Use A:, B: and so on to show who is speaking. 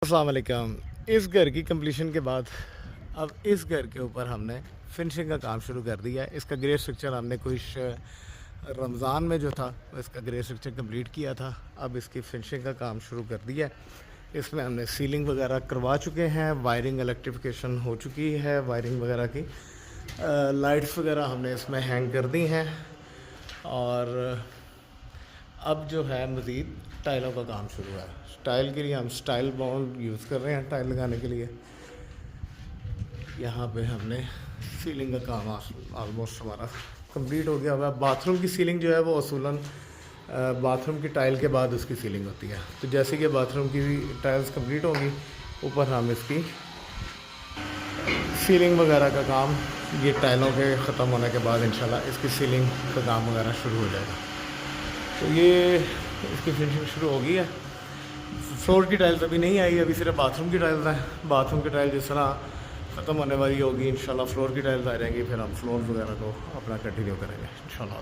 A: अस्सलाम वालेकुम। इस घर की कंप्लीशन के बाद अब इस घर के ऊपर हमने फिनिशिंग का काम शुरू कर दिया है। इसका ग्रे स्ट्रक्चर हमने कुछ रमज़ान में जो था इसका ग्रे स्ट्रक्चर कंप्लीट किया था। अब इसकी फिनिशिंग का काम शुरू कर दिया है। इसमें हमने सीलिंग वगैरह करवा चुके हैं, वायरिंग इलेक्ट्रिफिकेशन हो चुकी है, वायरिंग वगैरह की लाइट्स वगैरह हमने इसमें हैंग कर दी हैं। और अब जो है मज़ीद टाइलों का काम शुरू है। टाइल के लिए हम स्टाइल बाउंड यूज़ कर रहे हैं टाइल लगाने के लिए। यहाँ पे हमने सीलिंग का काम ऑलमोस्ट हमारा कंप्लीट हो गया हुआ है। बाथरूम की सीलिंग जो है वो असूलन बाथरूम की टाइल के बाद उसकी सीलिंग होती है। तो जैसे कि बाथरूम की टाइल्स कंप्लीट होंगी, ऊपर हम इसकी सीलिंग वगैरह का काम ये टाइलों के ख़त्म होने के बाद इंशाल्लाह इसकी सीलिंग का काम वगैरह शुरू हो जाएगा। तो ये इसकी फिनिशिंग शुरू हो गई है। फ्लोर की टाइल्स अभी नहीं आई, अभी सिर्फ बाथरूम की टाइल्स हैं। बाथरूम की टाइल जिस तरह ख़त्म होने वाली होगी इंशाल्लाह फ्लोर की टाइल्स आ जाएंगी, फिर हम फ्लोर वगैरह को अपना कंटिन्यू करेंगे इंशाल्लाह।